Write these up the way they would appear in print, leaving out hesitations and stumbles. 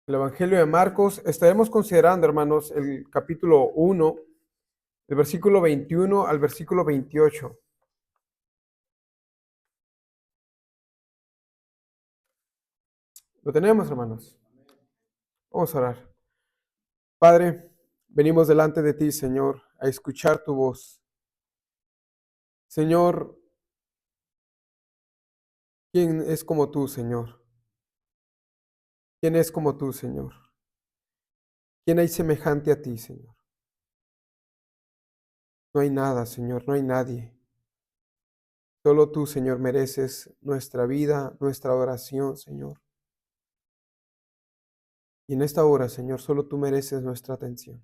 El Evangelio de Marcos, estaremos considerando, hermanos, el capítulo 1, el versículo 21 al versículo 28. ¿Lo tenemos, hermanos? Vamos a orar. Padre, venimos delante de ti, Señor, a escuchar tu voz. Señor, ¿quién es como tú, Señor? ¿Quién es como tú, Señor? ¿Quién hay semejante a ti, Señor? No hay nada, Señor, no hay nadie. Solo tú, Señor, mereces nuestra vida, nuestra oración, Señor. Y en esta hora, Señor, solo tú mereces nuestra atención.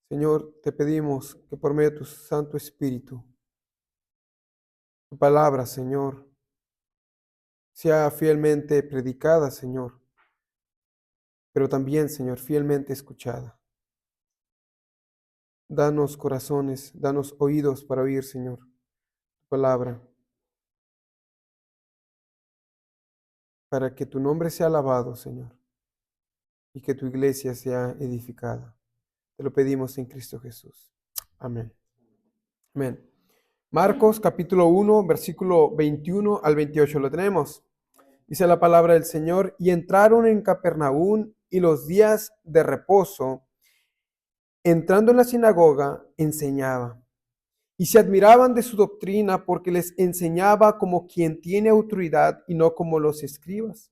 Señor, te pedimos que por medio de tu Santo Espíritu, tu palabra, Señor, sea fielmente predicada, Señor, pero también, Señor, fielmente escuchada. Danos corazones, danos oídos para oír, Señor, tu palabra, para que tu nombre sea alabado, Señor, y que tu iglesia sea edificada. Te lo pedimos en Cristo Jesús. Amén. Amén. Marcos capítulo 1, versículo 21 al 28. ¿Lo tenemos? Dice la palabra del Señor, y entraron en Capernaum y los días de reposo, entrando en la sinagoga, enseñaba. Y se admiraban de su doctrina porque les enseñaba como quien tiene autoridad y no como los escribas.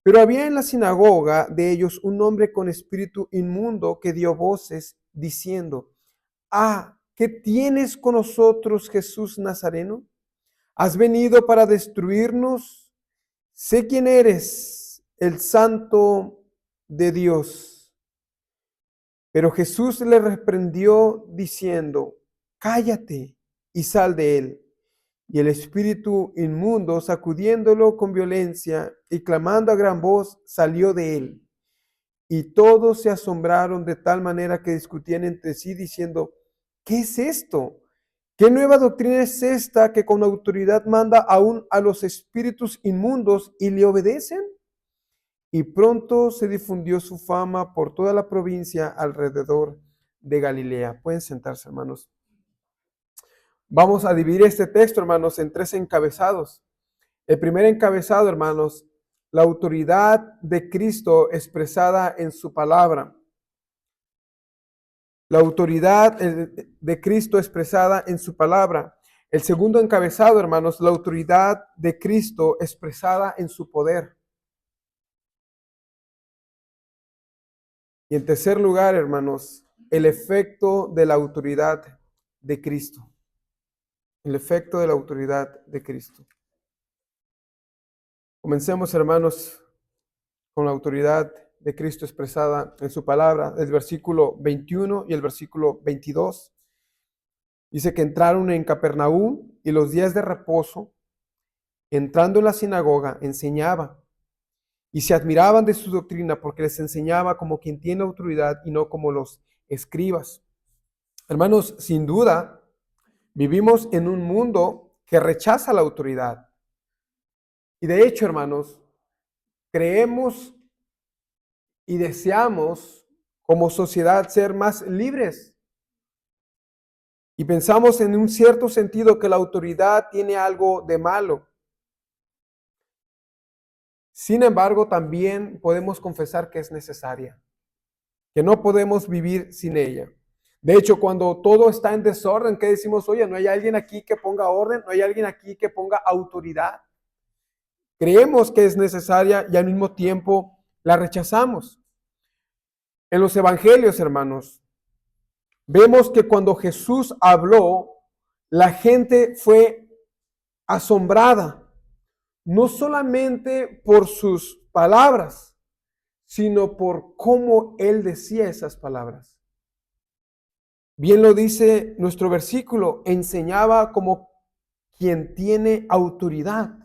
Pero había en la sinagoga de ellos un hombre con espíritu inmundo que dio voces diciendo, ¿qué tienes con nosotros, Jesús Nazareno? ¿Has venido para destruirnos? Sé quién eres, el Santo de Dios. Pero Jesús le reprendió diciendo, cállate y sal de él. Y el espíritu inmundo, sacudiéndolo con violencia y clamando a gran voz, salió de él. Y todos se asombraron de tal manera que discutían entre sí diciendo, ¿qué es esto? ¿Qué nueva doctrina es esta que con autoridad manda aún a los espíritus inmundos y le obedecen? Y pronto se difundió su fama por toda la provincia alrededor de Galilea. Pueden sentarse, hermanos. Vamos a dividir este texto, hermanos, en tres encabezados. El primer encabezado, hermanos, la autoridad de Cristo expresada en su palabra. La autoridad de Cristo expresada en su palabra. El segundo encabezado, hermanos, la autoridad de Cristo expresada en su poder. Y en tercer lugar, hermanos, el efecto de la autoridad de Cristo. El efecto de la autoridad de Cristo. Comencemos, hermanos, con la autoridad de Cristo expresada en su palabra, el versículo 21 y el versículo 22. Dice que entraron en Capernaum y los días de reposo, entrando en la sinagoga, enseñaba. Y se admiraban de su doctrina porque les enseñaba como quien tiene autoridad y no como los escribas. Hermanos, sin duda, vivimos en un mundo que rechaza la autoridad. Y de hecho, hermanos, creemos y deseamos como sociedad ser más libres. Y pensamos en un cierto sentido que la autoridad tiene algo de malo. Sin embargo, también podemos confesar que es necesaria, que no podemos vivir sin ella. De hecho, cuando todo está en desorden, ¿qué decimos? Oye, no hay alguien aquí que ponga orden, no hay alguien aquí que ponga autoridad. Creemos que es necesaria y al mismo tiempo la rechazamos. En los evangelios, hermanos, vemos que cuando Jesús habló, la gente fue asombrada, no solamente por sus palabras, sino por cómo él decía esas palabras. Bien lo dice nuestro versículo, enseñaba como quien tiene autoridad.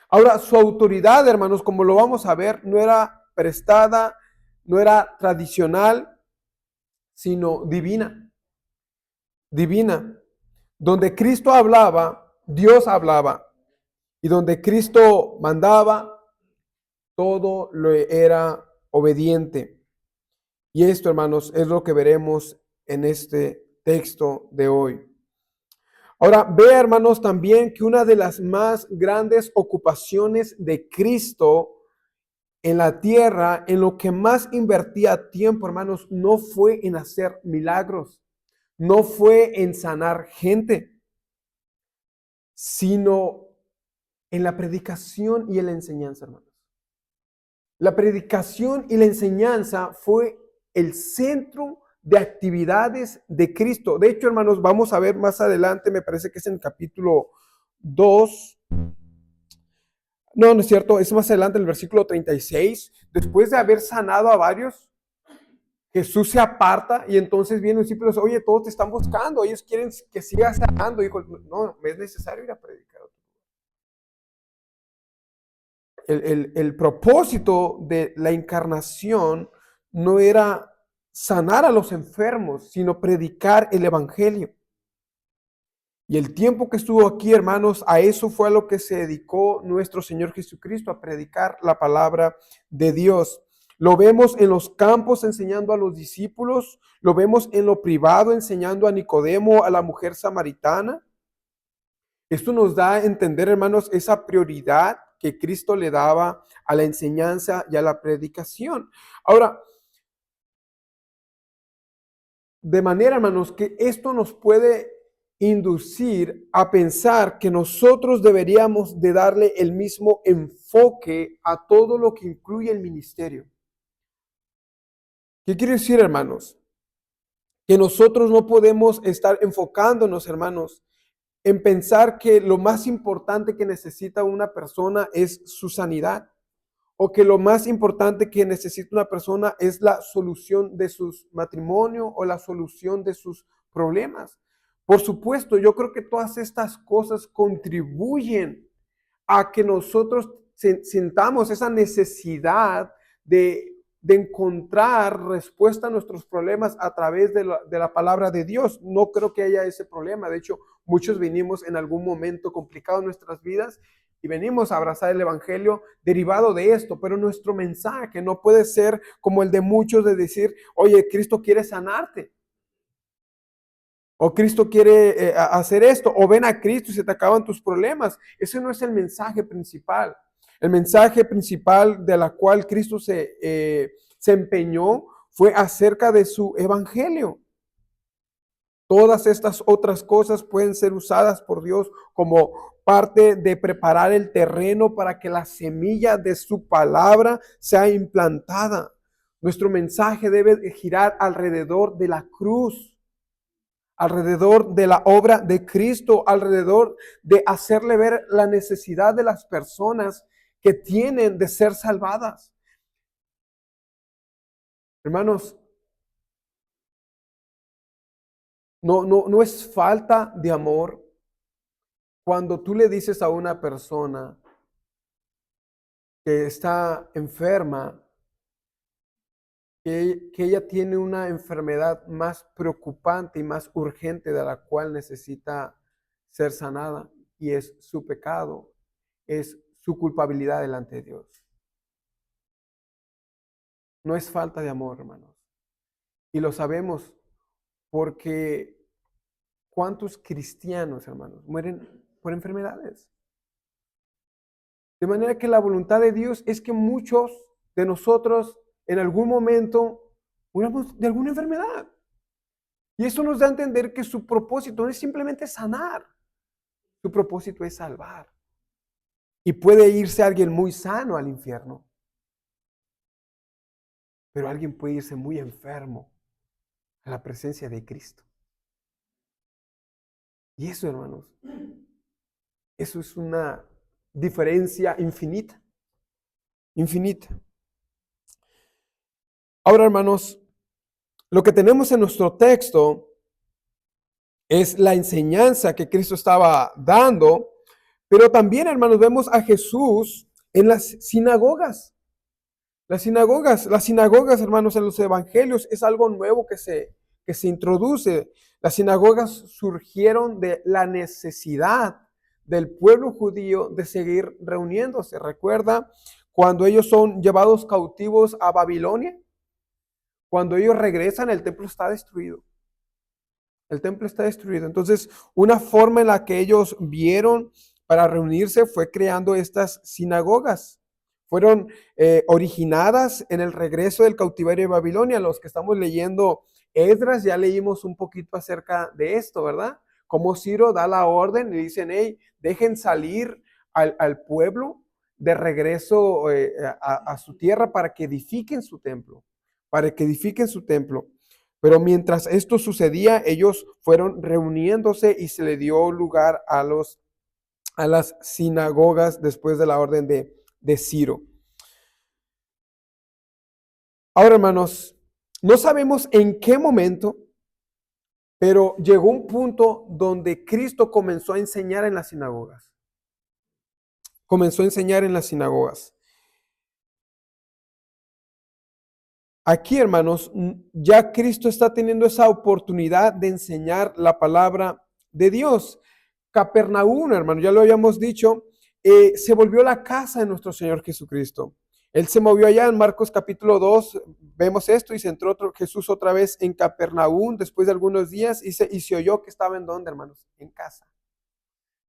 Ahora, su autoridad, hermanos, como lo vamos a ver, no era prestada, no era tradicional, sino divina. Divina. Donde Cristo hablaba, Dios hablaba. Y donde Cristo mandaba, todo lo era obediente. Y esto, hermanos, es lo que veremos en este texto de hoy. Ahora, vea, hermanos, también que una de las más grandes ocupaciones de Cristo en la tierra, en lo que más invertía tiempo, hermanos, no fue en hacer milagros, no fue en sanar gente, sino en la predicación y en la enseñanza, hermanos. La predicación y la enseñanza fue el centro de actividades de Cristo. De hecho, hermanos, vamos a ver más adelante, me parece que es en el capítulo 2. No, no es cierto, es más adelante, en el versículo 36. Después de haber sanado a varios, Jesús se aparta y entonces vienen los discípulos, oye, todos te están buscando, ellos quieren que sigas sanando. Dijo, no, es necesario ir a predicar. El propósito de la encarnación no era sanar a los enfermos, sino predicar el evangelio. Y el tiempo que estuvo aquí, hermanos, a eso fue a lo que se dedicó nuestro Señor Jesucristo, a predicar la palabra de Dios. Lo vemos en los campos enseñando a los discípulos, lo vemos en lo privado enseñando a Nicodemo, a la mujer samaritana. Esto nos da a entender, hermanos, esa prioridad que Cristo le daba a la enseñanza y a la predicación. Ahora, de manera, hermanos, que esto nos puede inducir a pensar que nosotros deberíamos de darle el mismo enfoque a todo lo que incluye el ministerio. ¿Qué quiere decir, hermanos? Que nosotros no podemos estar enfocándonos, hermanos, en pensar que lo más importante que necesita una persona es su sanidad, o que lo más importante que necesita una persona es la solución de su matrimonio o la solución de sus problemas. Por supuesto, yo creo que todas estas cosas contribuyen a que nosotros sintamos esa necesidad de encontrar respuesta a nuestros problemas a través de la palabra de Dios. No creo que haya ese problema. De hecho, muchos venimos en algún momento complicado en nuestras vidas y venimos a abrazar el evangelio derivado de esto, pero nuestro mensaje no puede ser como el de muchos de decir, oye, Cristo quiere sanarte. O Cristo quiere hacer esto, o ven a Cristo y se te acaban tus problemas. Ese no es el mensaje principal. El mensaje principal de la cual Cristo se empeñó fue acerca de su evangelio. Todas estas otras cosas pueden ser usadas por Dios como parte de preparar el terreno para que la semilla de su palabra sea implantada. Nuestro mensaje debe girar alrededor de la cruz, alrededor de la obra de Cristo, alrededor de hacerle ver la necesidad de las personas que tienen de ser salvadas. Hermanos, no es falta de amor cuando tú le dices a una persona que está enferma que ella tiene una enfermedad más preocupante y más urgente de la cual necesita ser sanada, y es su pecado, es su culpabilidad delante de Dios. No es falta de amor, hermanos. Y lo sabemos porque ¿cuántos cristianos, hermanos, mueren por enfermedades? De manera que la voluntad de Dios es que muchos de nosotros en algún momento muramos de alguna enfermedad. Y eso nos da a entender que su propósito no es simplemente sanar, su propósito es salvar. Y puede irse alguien muy sano al infierno, pero alguien puede irse muy enfermo a la presencia de Cristo. Y eso, hermanos, eso es una diferencia infinita, infinita. Ahora, hermanos, lo que tenemos en nuestro texto es la enseñanza que Cristo estaba dando, pero también, hermanos, vemos a Jesús en las sinagogas. Las sinagogas, hermanos, en los evangelios es algo nuevo que se introduce. Las sinagogas surgieron de la necesidad del pueblo judío de seguir reuniéndose. Recuerda cuando ellos son llevados cautivos a Babilonia. Cuando ellos regresan, el templo está destruido. El templo está destruido. Entonces, una forma en la que ellos vieron para reunirse fue creando estas sinagogas. Fueron originadas en el regreso del cautiverio de Babilonia. Los que estamos leyendo Esdras ya leímos un poquito acerca de esto, ¿verdad? Como Ciro da la orden y dicen, hey, dejen salir al pueblo de regreso a su tierra para que edifiquen su templo, para que edifiquen su templo. Pero mientras esto sucedía, ellos fueron reuniéndose y se le dio lugar a las sinagogas después de la orden de Ciro. Ahora, hermanos, no sabemos en qué momento, pero llegó un punto donde Cristo comenzó a enseñar en las sinagogas. Comenzó a enseñar en las sinagogas. Aquí, hermanos, ya Cristo está teniendo esa oportunidad de enseñar la palabra de Dios. Capernaum, hermano, ya lo habíamos dicho, se volvió la casa de nuestro Señor Jesucristo. Él se movió allá en Marcos capítulo 2, vemos esto, y se entró Jesús otra vez en Capernaum después de algunos días y se oyó que estaba en dónde, hermanos, en casa.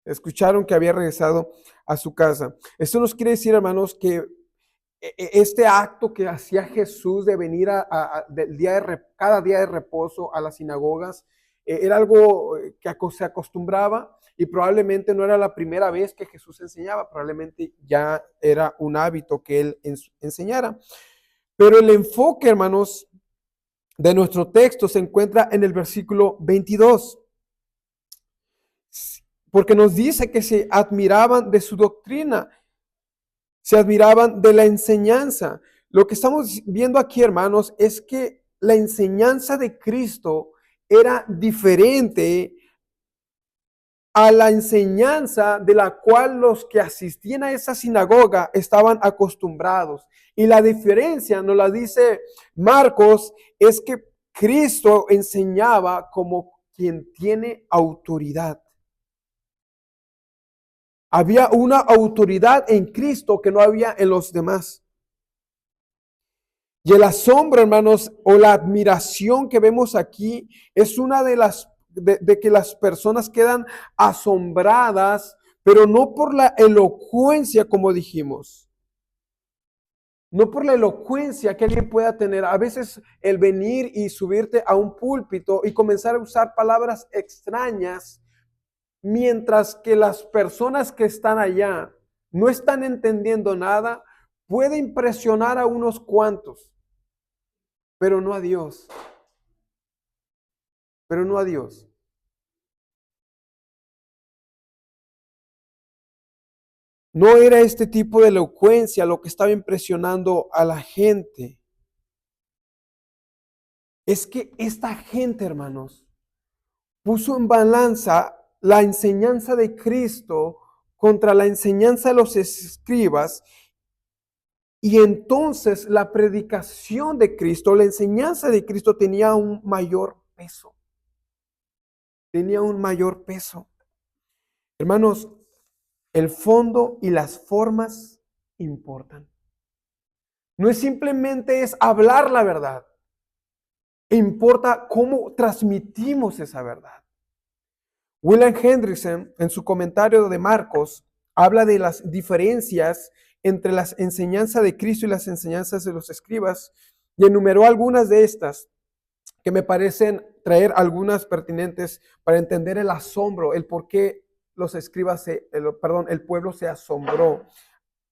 Escucharon que había regresado a su casa. Esto nos quiere decir, hermanos, que este acto que hacía Jesús de venir cada día de reposo a las sinagogas, era algo que se acostumbraba y probablemente no era la primera vez que Jesús enseñaba, probablemente ya era un hábito que él enseñara. Pero el enfoque, hermanos, de nuestro texto se encuentra en el versículo 22, porque nos dice que se admiraban de su doctrina, se admiraban de la enseñanza. Lo que estamos viendo aquí, hermanos, es que la enseñanza de Cristo era diferente a la enseñanza de la cual los que asistían a esa sinagoga estaban acostumbrados. Y la diferencia, nos la dice Marcos, es que Cristo enseñaba como quien tiene autoridad. Había una autoridad en Cristo que no había en los demás. Y el asombro, hermanos, o la admiración que vemos aquí es una de las de que las personas quedan asombradas, pero no por la elocuencia, como dijimos. No por la elocuencia que alguien pueda tener. A veces el venir y subirte a un púlpito y comenzar a usar palabras extrañas, mientras que las personas que están allá no están entendiendo nada, puede impresionar a unos cuantos, pero no a Dios. Pero no a Dios. No era este tipo de elocuencia lo que estaba impresionando a la gente. Es que esta gente, hermanos, puso en balanza la enseñanza de Cristo contra la enseñanza de los escribas, y entonces la predicación de Cristo, la enseñanza de Cristo tenía un mayor peso. Tenía un mayor peso. Hermanos, el fondo y las formas importan. No es simplemente hablar la verdad. Importa cómo transmitimos esa verdad. William Hendrickson, en su comentario de Marcos, habla de las diferencias entre las enseñanzas de Cristo y las enseñanzas de los escribas, y enumeró algunas de estas que me parecen traer algunas pertinentes para entender el asombro, el por qué los escribas, el pueblo se asombró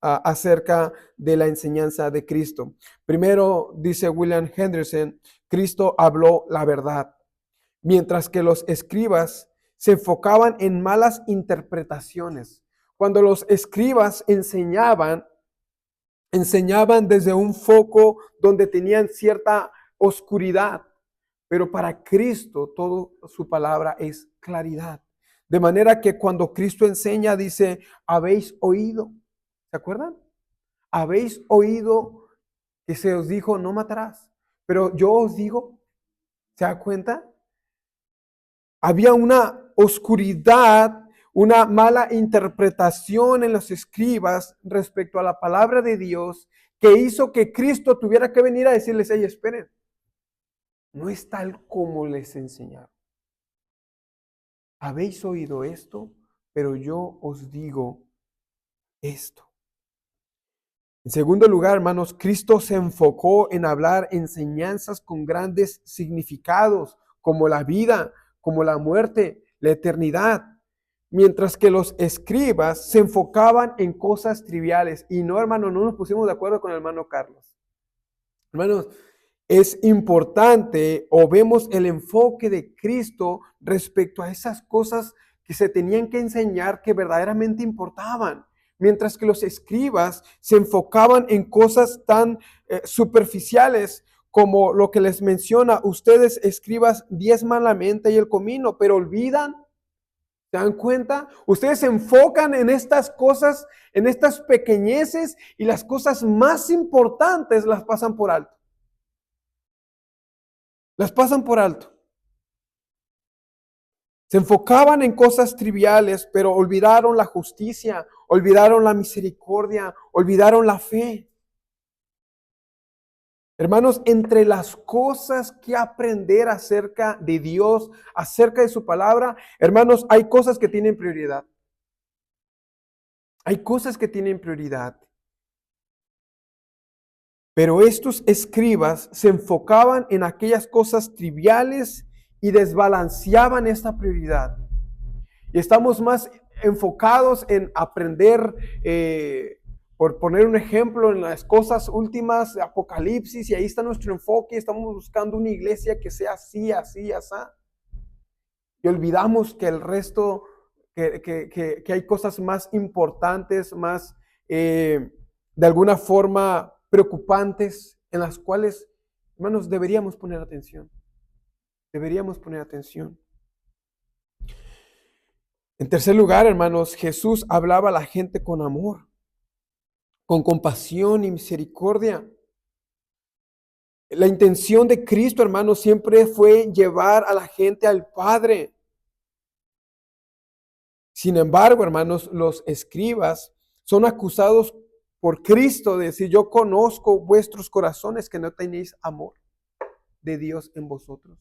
acerca de la enseñanza de Cristo. Primero, dice William Hendrickson, Cristo habló la verdad, mientras que los escribas se enfocaban en malas interpretaciones. Cuando los escribas enseñaban desde un foco donde tenían cierta oscuridad, pero para Cristo toda su palabra es claridad. De manera que cuando Cristo enseña, dice, habéis oído. ¿Se acuerdan? Habéis oído que se os dijo, no matarás. Pero yo os digo, ¿se da cuenta? Había una oscuridad, una mala interpretación en los escribas respecto a la palabra de Dios que hizo que Cristo tuviera que venir a decirles, hey, esperen, no es tal como les enseñaron. Habéis oído esto, pero yo os digo esto. En segundo lugar, hermanos, Cristo se enfocó en hablar enseñanzas con grandes significados, como la vida, como la muerte, la eternidad, mientras que los escribas se enfocaban en cosas triviales. Y no, hermano, no nos pusimos de acuerdo con el hermano Carlos. Hermanos, es importante o vemos el enfoque de Cristo respecto a esas cosas que se tenían que enseñar que verdaderamente importaban, mientras que los escribas se enfocaban en cosas tan superficiales como lo que les menciona, ustedes escribas diezman la mente y el comino, pero olvidan. ¿Se dan cuenta? Ustedes se enfocan en estas cosas, en estas pequeñeces, y las cosas más importantes las pasan por alto. Las pasan por alto. Se enfocaban en cosas triviales, pero olvidaron la justicia, olvidaron la misericordia, olvidaron la fe. Hermanos, entre las cosas que aprender acerca de Dios, acerca de su palabra, hermanos, hay cosas que tienen prioridad. Hay cosas que tienen prioridad. Pero estos escribas se enfocaban en aquellas cosas triviales y desbalanceaban esta prioridad. Y estamos más enfocados en aprender, por poner un ejemplo, en las cosas últimas, Apocalipsis, y ahí está nuestro enfoque. Estamos buscando una iglesia que sea así, así, así. Y olvidamos que el resto, que hay cosas más importantes, más de alguna forma preocupantes, en las cuales, hermanos, deberíamos poner atención. Deberíamos poner atención. En tercer lugar, hermanos, Jesús hablaba a la gente con amor, con compasión y misericordia. La intención de Cristo, hermanos, siempre fue llevar a la gente al Padre. Sin embargo, hermanos, los escribas son acusados por Cristo de decir, yo conozco vuestros corazones, que no tenéis amor de Dios en vosotros.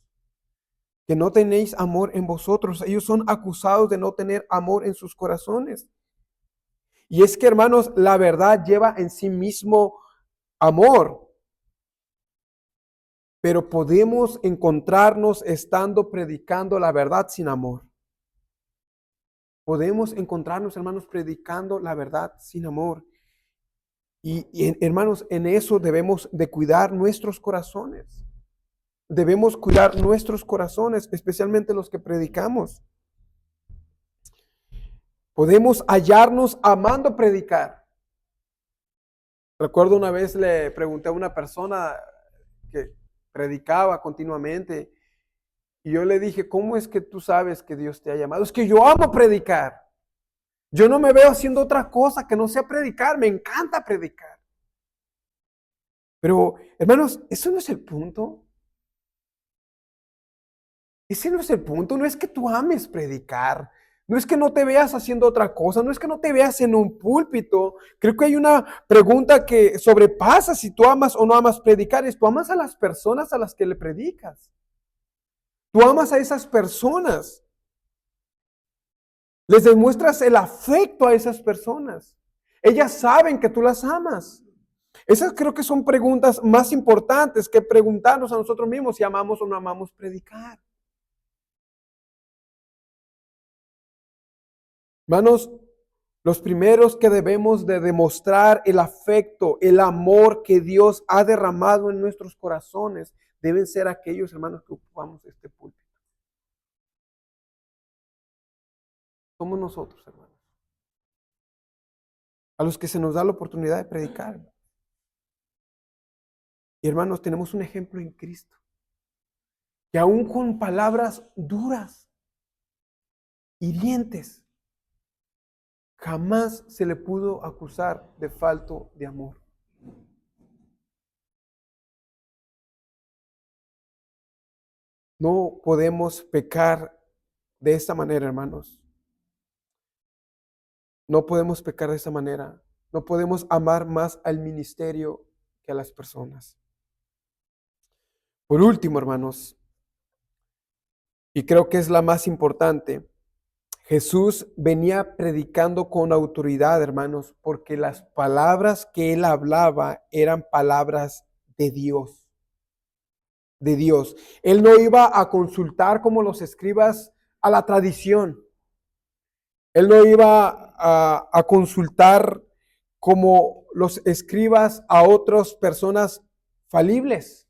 Que no tenéis amor en vosotros. Ellos son acusados de no tener amor en sus corazones. Y es que, hermanos, la verdad lleva en sí mismo amor. Pero podemos encontrarnos estando predicando la verdad sin amor. Podemos encontrarnos, hermanos, predicando la verdad sin amor. Y hermanos, en eso debemos de cuidar nuestros corazones. Debemos cuidar nuestros corazones, especialmente los que predicamos. Podemos hallarnos amando predicar. Recuerdo una vez le pregunté a una persona que predicaba continuamente y yo le dije, ¿cómo es que tú sabes que Dios te ha llamado? Es que yo amo predicar. Yo no me veo haciendo otra cosa que no sea predicar. Me encanta predicar. Pero, hermanos, eso no es el punto. Ese no es el punto. No es que tú ames predicar. No es que no te veas haciendo otra cosa. No es que no te veas en un púlpito. Creo que hay una pregunta que sobrepasa si tú amas o no amas predicar. Es tú amas a las personas a las que le predicas. Tú amas a esas personas. Les demuestras el afecto a esas personas. Ellas saben que tú las amas. Esas creo que son preguntas más importantes que preguntarnos a nosotros mismos si amamos o no amamos predicar. Hermanos, los primeros que debemos de demostrar el afecto, el amor que Dios ha derramado en nuestros corazones, deben ser aquellos, hermanos, que ocupamos este púlpito. Somos nosotros, hermanos, a los que se nos da la oportunidad de predicar. Y hermanos, tenemos un ejemplo en Cristo, que aún con palabras duras, hirientes, jamás se le pudo acusar de falto de amor. No podemos pecar de esta manera, hermanos. No podemos pecar de esa manera. No podemos amar más al ministerio que a las personas. Por último, hermanos, y creo que es la más importante, Jesús venía predicando con autoridad, hermanos, porque las palabras que él hablaba eran palabras de Dios, de Dios. Él no iba a consultar como los escribas a la tradición. Él no iba a consultar como los escribas a otras personas falibles.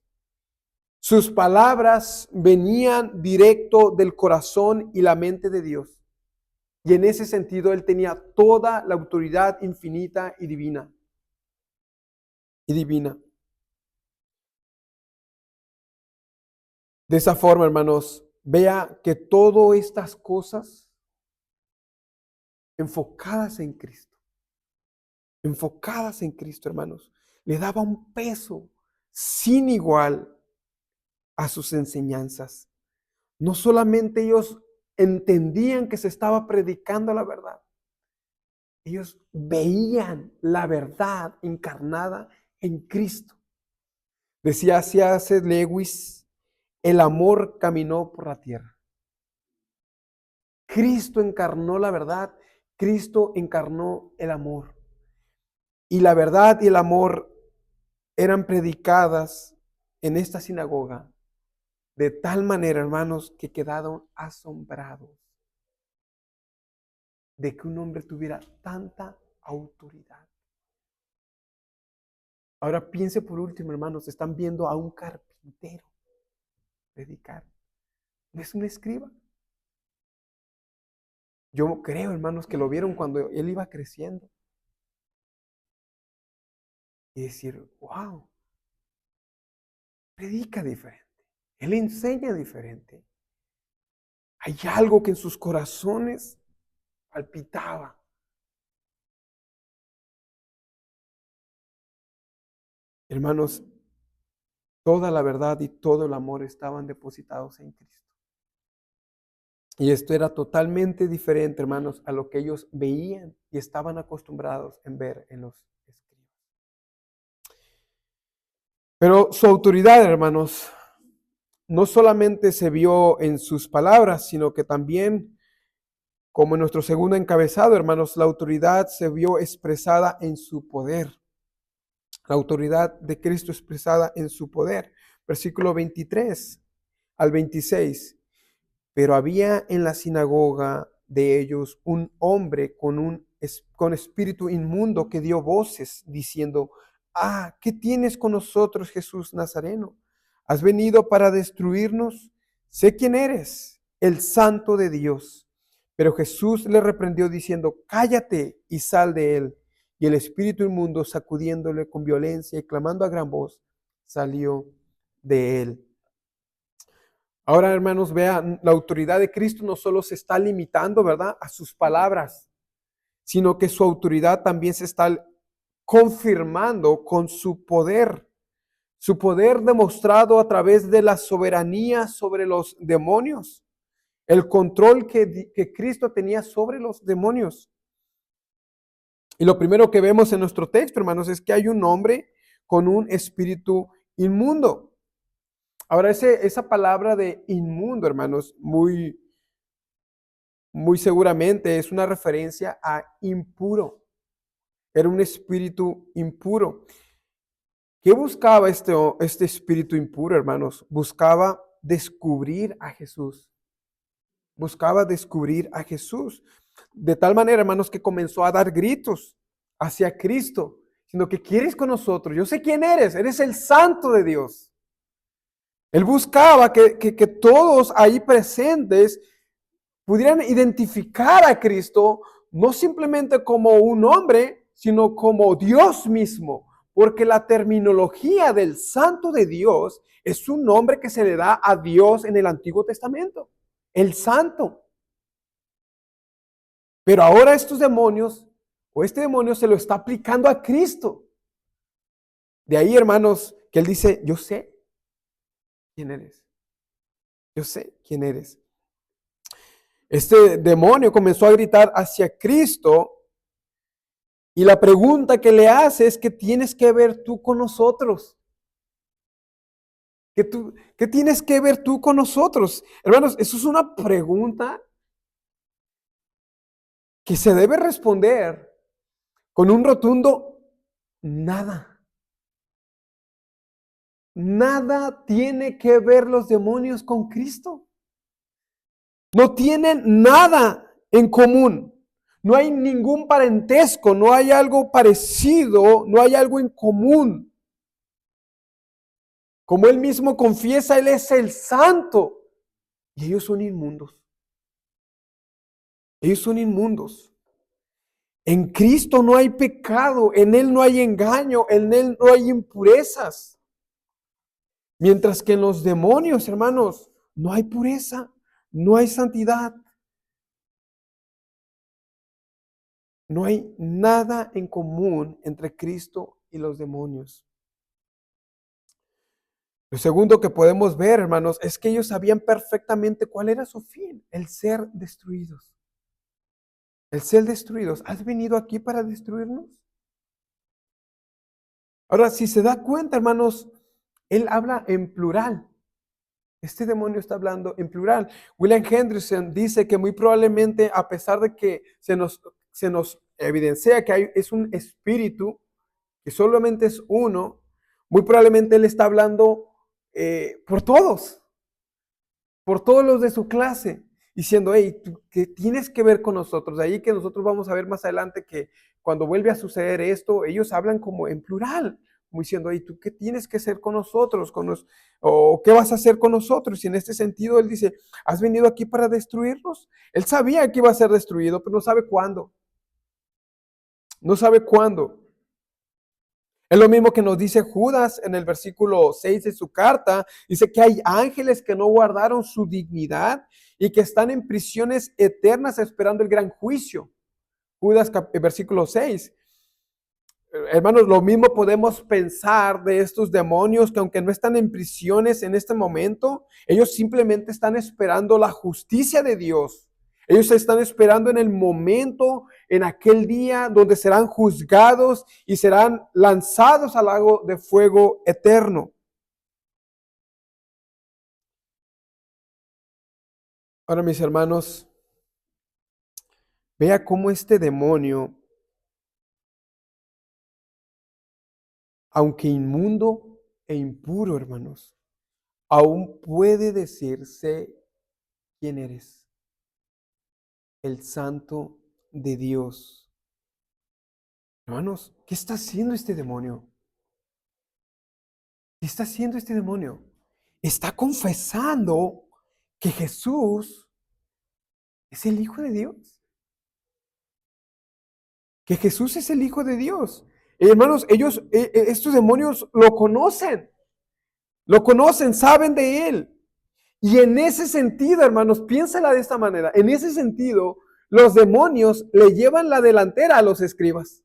Sus palabras venían directo del corazón y la mente de Dios. Y en ese sentido, él tenía toda la autoridad infinita y divina. De esa forma, hermanos, vea que todas estas cosas enfocadas en Cristo, hermanos, le daba un peso sin igual a sus enseñanzas. No solamente ellos entendían que se estaba predicando la verdad, ellos veían la verdad encarnada en Cristo. Decía C.S. Lewis, el amor caminó por la tierra. Cristo encarnó la verdad, Cristo encarnó el amor. Y la verdad y el amor eran predicadas en esta sinagoga de tal manera, hermanos, que quedaron asombrados de que un hombre tuviera tanta autoridad. Ahora piense por último, hermanos, están viendo a un carpintero predicar. No es un escriba. Yo creo, hermanos, que lo vieron cuando él iba creciendo. Y decir, wow, predica diferente. Él enseña diferente. Hay algo que en sus corazones palpitaba. Hermanos, toda la verdad y todo el amor estaban depositados en Cristo. Y esto era totalmente diferente, hermanos, a lo que ellos veían y estaban acostumbrados en ver en los escribas. Pero su autoridad, hermanos, no solamente se vio en sus palabras, sino que también, como en nuestro segundo encabezado, hermanos, la autoridad se vio expresada en su poder. La autoridad de Cristo expresada en su poder. Versículo 23 al 26. Pero había en la sinagoga de ellos un hombre con espíritu inmundo que dio voces diciendo, ¿qué tienes con nosotros, Jesús Nazareno? ¿Has venido para destruirnos? Sé quién eres, el Santo de Dios. Pero Jesús le reprendió diciendo, cállate y sal de él. Y el espíritu inmundo, sacudiéndole con violencia y clamando a gran voz, salió de él. Ahora, hermanos, vean, la autoridad de Cristo no solo se está limitando, ¿verdad?, a sus palabras, sino que su autoridad también se está confirmando con su poder demostrado a través de la soberanía sobre los demonios, el control que Cristo tenía sobre los demonios. Y lo primero que vemos en nuestro texto, hermanos, es que hay un hombre con un espíritu inmundo. Ahora, esa palabra de inmundo, hermanos, muy seguramente es una referencia a impuro. Era un espíritu impuro. ¿Qué buscaba este espíritu impuro, hermanos? Buscaba descubrir a Jesús. Buscaba descubrir a Jesús. De tal manera, hermanos, que comenzó a dar gritos hacia Cristo, sino que quieres con nosotros. Yo sé quién eres el Santo de Dios. Él buscaba que todos ahí presentes pudieran identificar a Cristo no simplemente como un hombre, sino como Dios mismo, porque la terminología del Santo de Dios es un nombre que se le da a Dios en el Antiguo Testamento, el Santo. Pero ahora estos demonios, o este demonio se lo está aplicando a Cristo. De ahí, hermanos, que él dice, yo sé quién eres. Yo sé quién eres. Este demonio comenzó a gritar hacia Cristo Y la pregunta que le hace es: ¿qué tienes que ver tú con nosotros? ¿Qué tienes que ver tú con nosotros? Hermanos, eso es una pregunta que se debe responder con un rotundo nada. Nada tiene que ver los demonios con Cristo. No tienen nada en común. No hay ningún parentesco, no hay algo parecido, no hay algo en común. Como él mismo confiesa, él es el santo. Y ellos son inmundos. Ellos son inmundos. En Cristo no hay pecado, en Él no hay engaño, en Él no hay impurezas. Mientras que en los demonios, hermanos, no hay pureza, no hay santidad. No hay nada en común entre Cristo y los demonios. Lo segundo que podemos ver, hermanos, es que ellos sabían perfectamente cuál era su fin: el ser destruidos. El ser destruidos. ¿Has venido aquí para destruirnos? Ahora, si se da cuenta, hermanos, él habla en plural. Este demonio está hablando en plural. William Hendrickson dice que muy probablemente, a pesar de que se nos evidencia que es un espíritu, que solamente es uno, muy probablemente él está hablando por todos los de su clase, diciendo: hey, ¿qué tienes que ver con nosotros? De ahí que nosotros vamos a ver más adelante que cuando vuelve a suceder esto, ellos hablan como en plural, como diciendo: hey, ¿tú qué tienes que hacer con nosotros? ¿O qué vas a hacer con nosotros? Y en este sentido él dice: ¿has venido aquí para destruirnos? Él sabía que iba a ser destruido, pero no sabe cuándo. No sabe cuándo. Es lo mismo que nos dice Judas en el versículo 6 de su carta. Dice que hay ángeles que no guardaron su dignidad y que están en prisiones eternas esperando el gran juicio. Judas versículo 6. Hermanos, lo mismo podemos pensar de estos demonios que aunque no están en prisiones en este momento, ellos simplemente están esperando la justicia de Dios. Ellos están esperando en el momento, en aquel día donde serán juzgados y serán lanzados al lago de fuego eterno. Ahora, mis hermanos, vea cómo este demonio, aunque inmundo e impuro, hermanos, aún puede decirse: ¿quién eres? El santo de Dios. Hermanos, ¿qué está haciendo este demonio? ¿Qué está haciendo este demonio? Está confesando que Jesús es el Hijo de Dios. Que Jesús es el Hijo de Dios. Hermanos, estos demonios lo conocen, saben de Él. Y en ese sentido, hermanos, piénsala de esta manera. En ese sentido, los demonios le llevan la delantera a los escribas.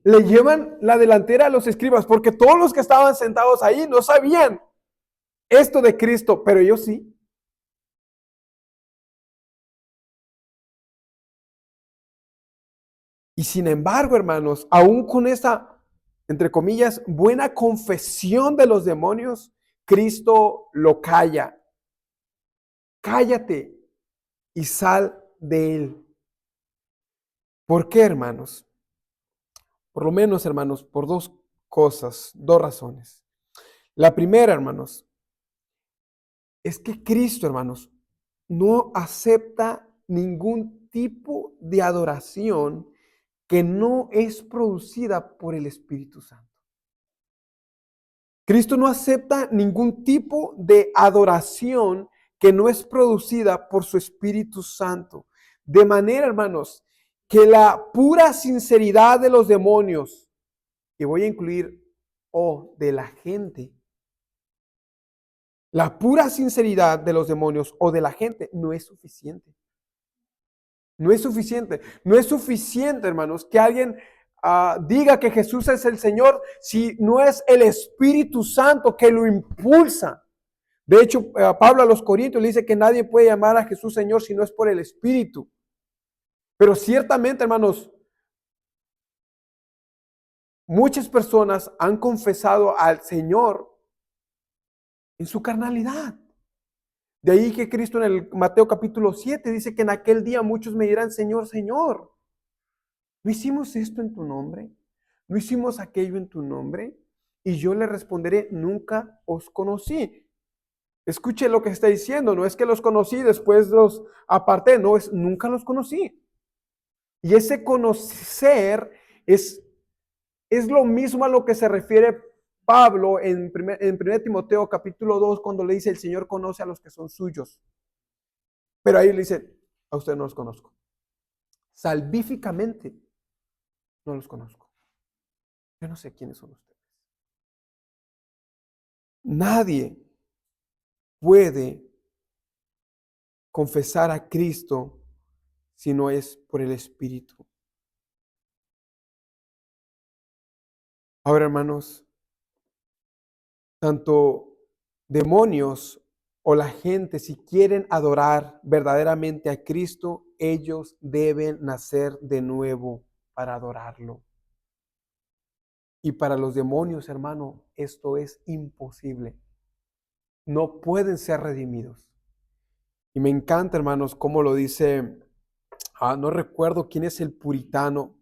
Le llevan la delantera a los escribas, porque todos los que estaban sentados ahí no sabían esto de Cristo, pero ellos sí. Y sin embargo, hermanos, aún con esa, entre comillas, buena confesión de los demonios, Cristo lo calla. Cállate y sal de él. ¿Por qué, hermanos? Por lo menos, hermanos, por dos cosas, dos razones. La primera, hermanos, es que Cristo, hermanos, no acepta ningún tipo de adoración que no es producida por el Espíritu Santo. Cristo no acepta ningún tipo de adoración que no es producida por su Espíritu Santo. De manera, hermanos, que la pura sinceridad de los demonios, que voy a incluir, o de la gente, la pura sinceridad de los demonios o de la gente no es suficiente. No es suficiente. No es suficiente, hermanos, que alguien diga que Jesús es el Señor si no es el Espíritu Santo que lo impulsa. De hecho, Pablo a los Corintios le dice que nadie puede llamar a Jesús Señor si no es por el Espíritu. Pero ciertamente, hermanos, muchas personas han confesado al Señor en su carnalidad. De ahí que Cristo en el Mateo capítulo 7 dice que en aquel día muchos me dirán, Señor, Señor, ¿no hicimos esto en tu nombre? ¿No hicimos aquello en tu nombre? Y yo le responderé, nunca os conocí. Escuche lo que está diciendo, no es que los conocí, después los aparté, no, es nunca los conocí. Y ese conocer es lo mismo a lo que se refiere Pablo en 1 Timoteo capítulo 2 cuando le dice el Señor conoce a los que son suyos. Pero ahí le dice, a usted no los conozco. Salvíficamente no los conozco. Yo no sé quiénes son ustedes. Nadie puede confesar a Cristo si no es por el Espíritu. Ahora, hermanos, tanto demonios o la gente, si quieren adorar verdaderamente a Cristo, ellos deben nacer de nuevo para adorarlo. Y para los demonios, hermano, esto es imposible. No pueden ser redimidos. Y me encanta, hermanos, cómo lo dice, no recuerdo quién es el puritano,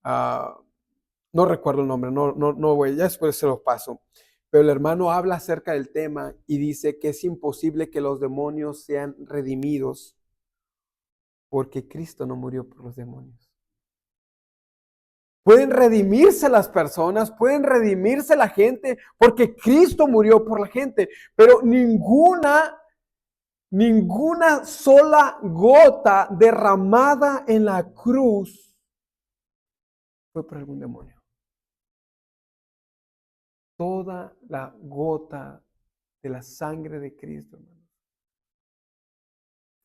no recuerdo el nombre, no voy, ya después se los paso. Pero el hermano habla acerca del tema y dice que es imposible que los demonios sean redimidos porque Cristo no murió por los demonios. Pueden redimirse las personas, pueden redimirse la gente porque Cristo murió por la gente, pero ninguna sola gota derramada en la cruz fue por algún demonio. Toda la gota de la sangre de Cristo, hermano,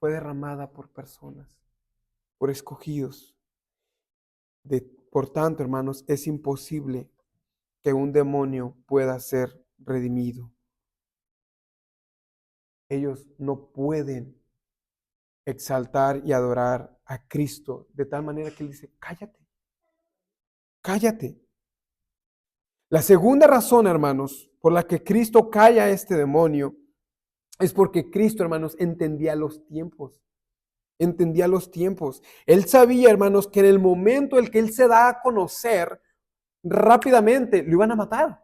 fue derramada por personas, por escogidos. Por tanto, hermanos, es imposible que un demonio pueda ser redimido. Ellos no pueden exaltar y adorar a Cristo de tal manera que Él dice, cállate, cállate. La segunda razón, hermanos, por la que Cristo calla a este demonio es porque Cristo, hermanos, entendía los tiempos. Entendía los tiempos. Él sabía, hermanos, que en el momento en que Él se da a conocer, rápidamente lo iban a matar.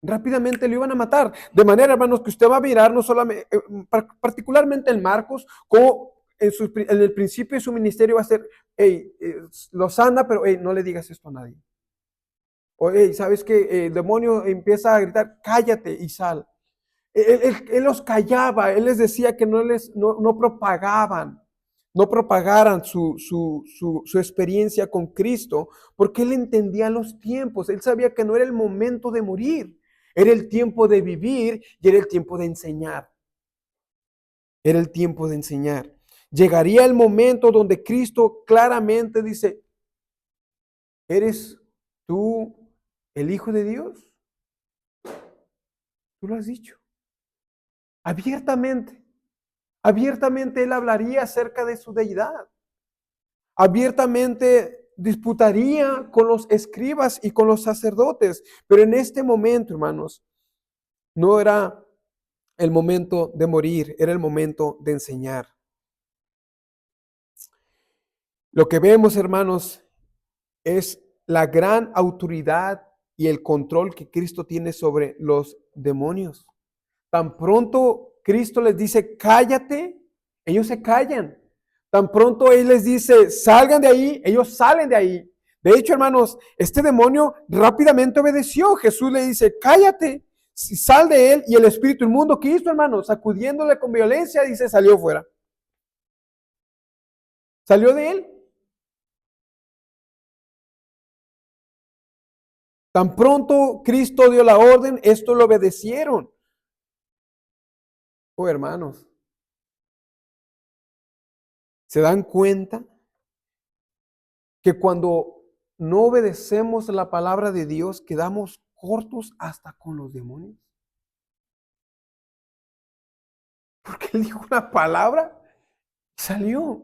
Rápidamente lo iban a matar. De manera, hermanos, que usted va a mirar, no solamente, particularmente en Marcos, como en el principio de su ministerio va a ser, hey, lo sana, pero hey, no le digas esto a nadie. O hey, ¿sabes qué? El demonio empieza a gritar, cállate y sal. Él los callaba, él les decía que no propagaran su experiencia con Cristo, porque él entendía los tiempos, él sabía que no era el momento de morir, era el tiempo de vivir y era el tiempo de enseñar. Era el tiempo de enseñar. Llegaría el momento donde Cristo claramente dice, ¿eres tú el Hijo de Dios? Tú lo has dicho. Abiertamente. Abiertamente él hablaría acerca de su deidad. Abiertamente disputaría con los escribas y con los sacerdotes. Pero en este momento, hermanos, no era el momento de morir, era el momento de enseñar. Lo que vemos, hermanos, es la gran autoridad y el control que Cristo tiene sobre los demonios. Tan pronto Cristo les dice, cállate, ellos se callan. Tan pronto Él les dice, salgan de ahí, ellos salen de ahí. De hecho, hermanos, este demonio rápidamente obedeció. Jesús le dice, cállate, sal de él. Y el espíritu inmundo, ¿qué hizo, hermanos? Sacudiéndole con violencia, dice, salió fuera. Salió de él. Tan pronto Cristo dio la orden, esto lo obedecieron. Oh, hermanos, ¿se dan cuenta que cuando no obedecemos la palabra de Dios, quedamos cortos hasta con los demonios? Porque Él dijo una palabra y salió.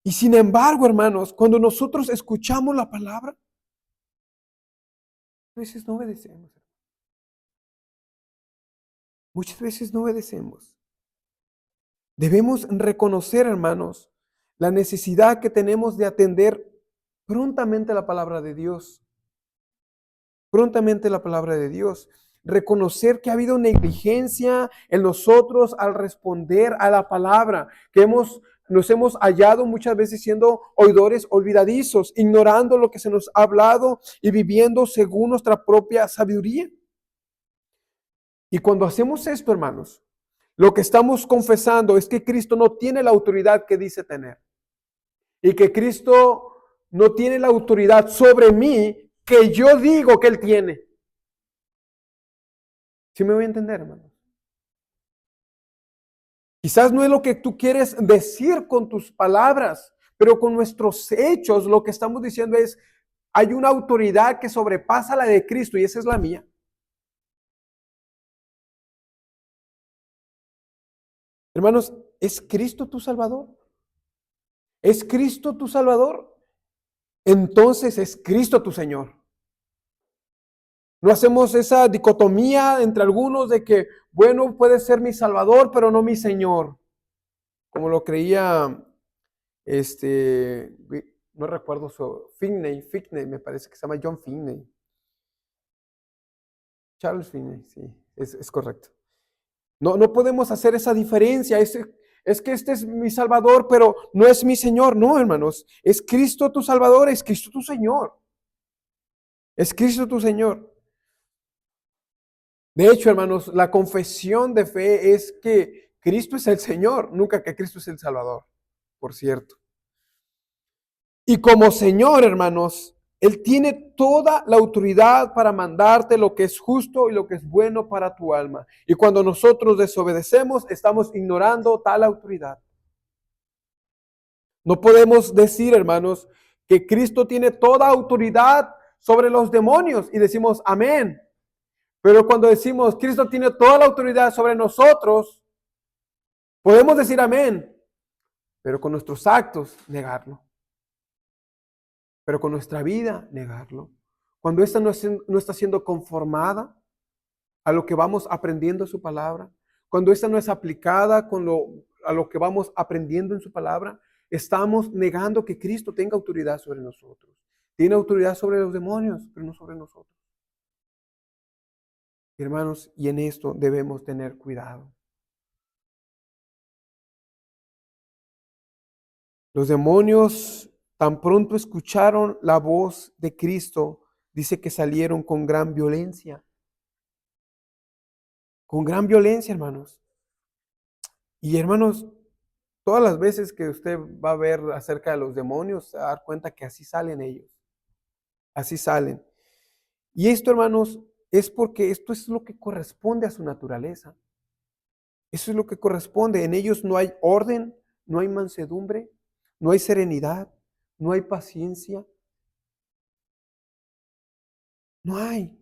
Y sin embargo, hermanos, cuando nosotros escuchamos la palabra, a veces no obedecemos. Muchas veces no obedecemos. Debemos reconocer, hermanos, la necesidad que tenemos de atender prontamente la palabra de Dios. Prontamente la palabra de Dios. Reconocer que ha habido negligencia en nosotros al responder a la palabra, que nos hemos hallado muchas veces siendo oidores olvidadizos, ignorando lo que se nos ha hablado y viviendo según nuestra propia sabiduría. Y cuando hacemos esto, hermanos, lo que estamos confesando es que Cristo no tiene la autoridad que dice tener. Y que Cristo no tiene la autoridad sobre mí que yo digo que Él tiene. ¿Sí me voy a entender, hermanos? Quizás no es lo que tú quieres decir con tus palabras, pero con nuestros hechos lo que estamos diciendo es, hay una autoridad que sobrepasa la de Cristo y esa es la mía. Hermanos, ¿es Cristo tu Salvador? ¿Es Cristo tu Salvador? Entonces es Cristo tu Señor. No hacemos esa dicotomía entre algunos de que, bueno, puede ser mi Salvador, pero no mi Señor. Como lo creía, no recuerdo Finney, me parece que se llama John Finney. Charles Finney, sí, es correcto. No podemos hacer esa diferencia. Es que este es mi Salvador, pero no es mi Señor. No, hermanos, es Cristo tu Salvador, es Cristo tu Señor. Es Cristo tu Señor. De hecho, hermanos, la confesión de fe es que Cristo es el Señor, nunca que Cristo es el Salvador, por cierto. Y como Señor, hermanos, Él tiene toda la autoridad para mandarte lo que es justo y lo que es bueno para tu alma. Y cuando nosotros desobedecemos, estamos ignorando tal autoridad. No podemos decir, hermanos, que Cristo tiene toda autoridad sobre los demonios y decimos amén. Pero cuando decimos Cristo tiene toda la autoridad sobre nosotros, podemos decir amén, pero con nuestros actos negarlo. Pero con nuestra vida negarlo. Cuando esta no está siendo conformada a lo que vamos aprendiendo en su palabra, cuando esta no es aplicada a lo que vamos aprendiendo en su palabra, estamos negando que Cristo tenga autoridad sobre nosotros. Tiene autoridad sobre los demonios, pero no sobre nosotros. Hermanos, y en esto debemos tener cuidado. Los demonios tan pronto escucharon la voz de Cristo, dice que salieron con gran violencia. Con gran violencia, hermanos. Y hermanos, todas las veces que usted va a ver acerca de los demonios, se va a dar cuenta que así salen ellos. Así salen. Y esto, hermanos, es porque esto es lo que corresponde a su naturaleza. Eso es lo que corresponde. En ellos no hay orden, no hay mansedumbre, no hay serenidad, no hay paciencia. No hay.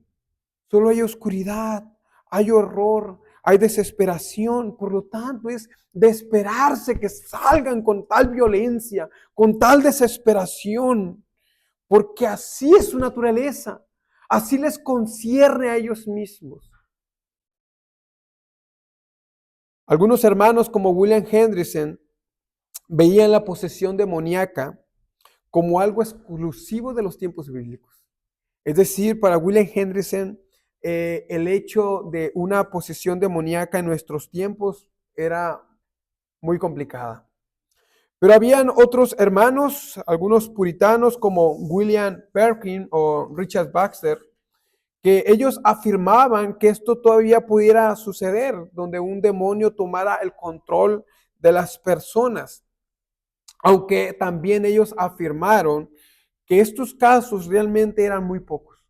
Solo hay oscuridad, hay horror, hay desesperación. Por lo tanto, es de esperarse que salgan con tal violencia, con tal desesperación, porque así es su naturaleza. Así les concierne a ellos mismos. Algunos hermanos como William Hendrickson veían la posesión demoníaca como algo exclusivo de los tiempos bíblicos. Es decir, para William Hendrickson, el hecho de una posesión demoníaca en nuestros tiempos era muy complicada. Pero habían otros hermanos, algunos puritanos como William Perkin o Richard Baxter, que ellos afirmaban que esto todavía pudiera suceder, donde un demonio tomara el control de las personas. Aunque también ellos afirmaron que estos casos realmente eran muy pocos.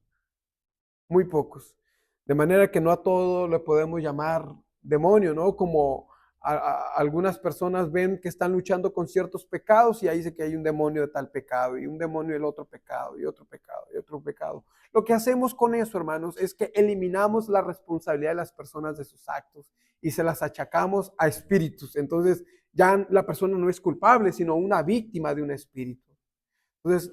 Muy pocos. De manera que no a todo le podemos llamar demonio, ¿no? Como algunas personas ven que están luchando con ciertos pecados y ahí dice que hay un demonio de tal pecado y un demonio del otro pecado y otro pecado y otro pecado. Lo que hacemos con eso, hermanos, es que eliminamos la responsabilidad de las personas de sus actos y se las achacamos a espíritus. Entonces ya la persona no es culpable, sino una víctima de un espíritu. Entonces,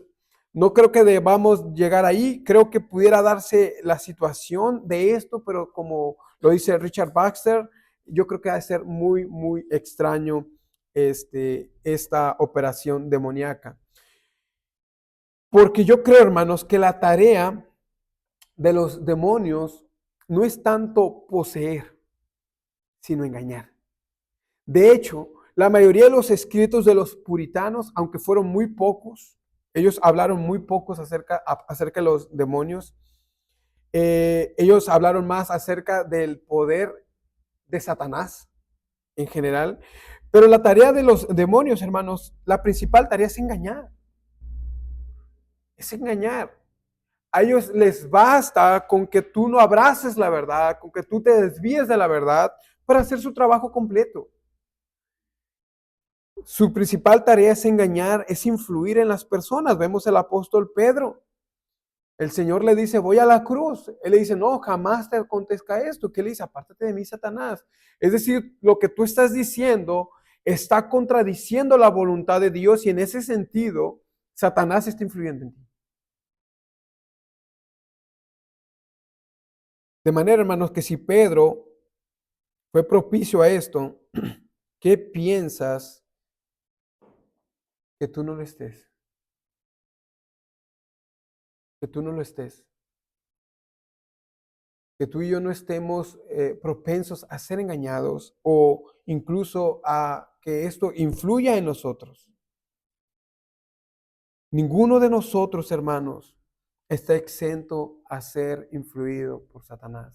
no creo que debamos llegar ahí. Creo que pudiera darse la situación de esto, pero como lo dice Richard Baxter, yo creo que va a ser muy, muy extraño esta operación demoníaca. Porque yo creo, hermanos, que la tarea de los demonios no es tanto poseer, sino engañar. De hecho, la mayoría de los escritos de los puritanos, aunque fueron muy pocos, ellos hablaron muy pocos acerca de los demonios. Ellos hablaron más acerca del poder de Satanás en general. Pero la tarea de los demonios, hermanos, la principal tarea es engañar. Es engañar. A ellos les basta con que tú no abraces la verdad, con que tú te desvíes de la verdad para hacer su trabajo completo. Su principal tarea es engañar, es influir en las personas. Vemos el apóstol Pedro. El Señor le dice, voy a la cruz. Él le dice, no, jamás te acontezca esto. ¿Qué le dice? Apártate de mí, Satanás. Es decir, lo que tú estás diciendo está contradiciendo la voluntad de Dios y en ese sentido, Satanás está influyendo en ti. De manera, hermanos, que si Pedro fue propicio a esto, ¿qué piensas que tú no lo estés? Que tú no lo estés. Que tú y yo no estemos propensos a ser engañados o incluso a que esto influya en nosotros. Ninguno de nosotros, hermanos, está exento a ser influido por Satanás.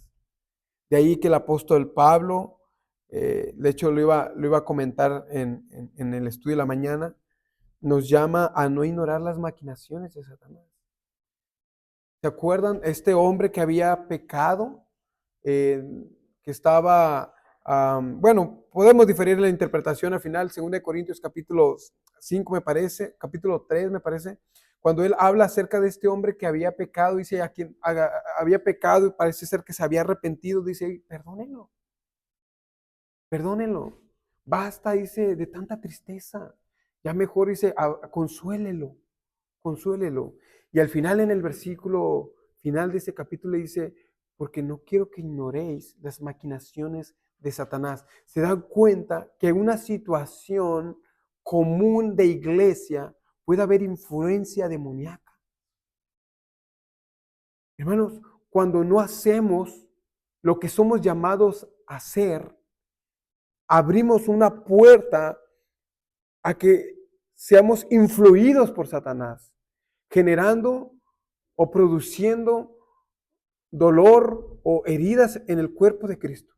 De ahí que el apóstol Pablo, de hecho lo iba a comentar en el estudio de la mañana, nos llama a no ignorar las maquinaciones de Satanás. ¿Se acuerdan? Este hombre que había pecado, que estaba, bueno, podemos diferir la interpretación al final, 2 Corintios capítulo 5 me parece, capítulo 3 me parece, cuando él habla acerca de este hombre que había pecado, dice, a quien había pecado y parece ser que se había arrepentido, dice, perdónenlo, perdónenlo, basta, dice, de tanta tristeza, ya mejor, dice, consuélelo, consuélelo. Y al final, en el versículo final de ese capítulo, dice, porque no quiero que ignoréis las maquinaciones de Satanás. Se dan cuenta que en una situación común de iglesia puede haber influencia demoníaca. Hermanos, cuando no hacemos lo que somos llamados a hacer, abrimos una puerta a que seamos influidos por Satanás, generando o produciendo dolor o heridas en el cuerpo de Cristo.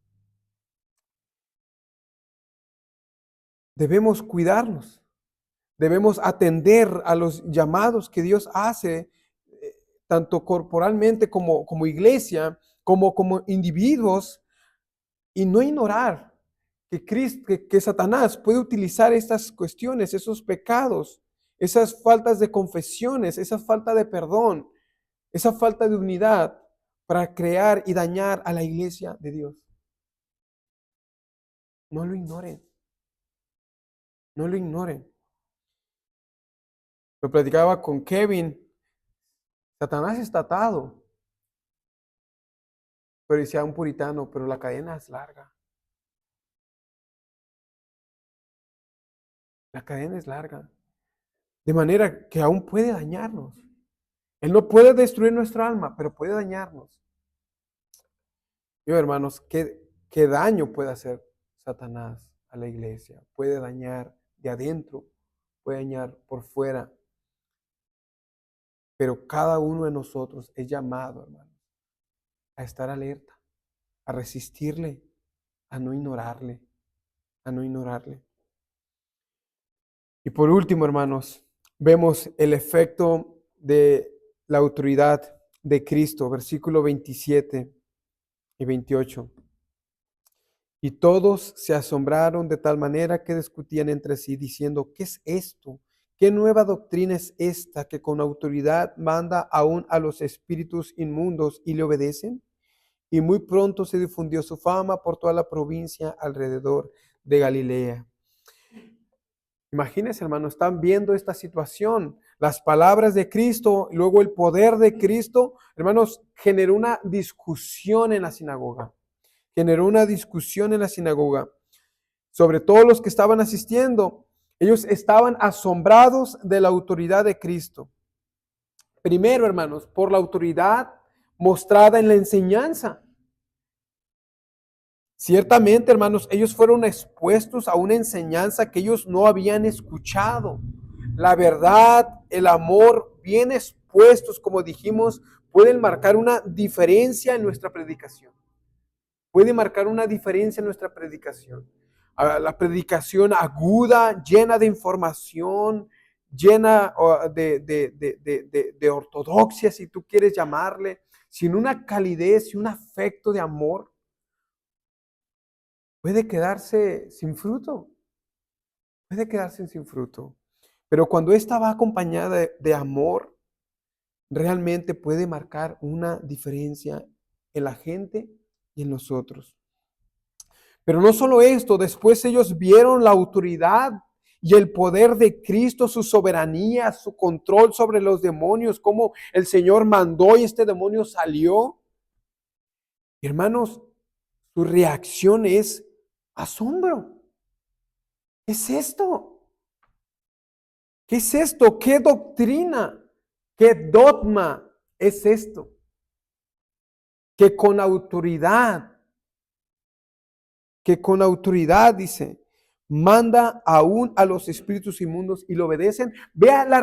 Debemos cuidarnos, debemos atender a los llamados que Dios hace, tanto corporalmente como iglesia, como individuos, y no ignorar que Satanás puede utilizar estas cuestiones, esos pecados, esas faltas de confesiones, esa falta de perdón, esa falta de unidad para crear y dañar a la iglesia de Dios. No lo ignoren, no lo ignoren. Lo platicaba con Kevin, Satanás está atado, pero decía un puritano, pero la cadena es larga. La cadena es larga. De manera que aún puede dañarnos. Él no puede destruir nuestra alma, pero puede dañarnos. Yo, hermanos, ¿qué daño puede hacer Satanás a la iglesia? Puede dañar de adentro, puede dañar por fuera. Pero cada uno de nosotros es llamado, hermanos, a estar alerta, a resistirle, a no ignorarle, a no ignorarle. Y por último, hermanos, vemos el efecto de la autoridad de Cristo, versículo 27 y 28. Y todos se asombraron de tal manera que discutían entre sí, diciendo, ¿qué es esto? ¿Qué nueva doctrina es esta que con autoridad manda aún a los espíritus inmundos y le obedecen? y muy pronto se difundió su fama por toda la provincia alrededor de Galilea. Imagínense, hermanos, están viendo esta situación. Las palabras de Cristo, y luego el poder de Cristo, hermanos, generó una discusión en la sinagoga. Generó una discusión en la sinagoga. Sobre todo los que estaban asistiendo, ellos estaban asombrados de la autoridad de Cristo. Primero, hermanos, por la autoridad mostrada en la enseñanza. Ciertamente, hermanos, ellos fueron expuestos a una enseñanza que ellos no habían escuchado. La verdad, el amor, bien expuestos, como dijimos, pueden marcar una diferencia en nuestra predicación. Puede marcar una diferencia en nuestra predicación. La predicación aguda, llena de información, llena de ortodoxia, si tú quieres llamarle, sin una calidez y un afecto de amor, puede quedarse sin fruto. Puede quedarse sin fruto. Pero cuando esta va acompañada de amor, realmente puede marcar una diferencia en la gente y en nosotros. Pero no solo esto, después ellos vieron la autoridad y el poder de Cristo, su soberanía, su control sobre los demonios, cómo el Señor mandó y este demonio salió. Hermanos, su reacción es asombro. ¿Qué es esto? ¿Qué es esto? ¿Qué doctrina? ¿Qué dogma es esto? Que con autoridad, dice, manda aún a los espíritus inmundos y lo obedecen. Vea la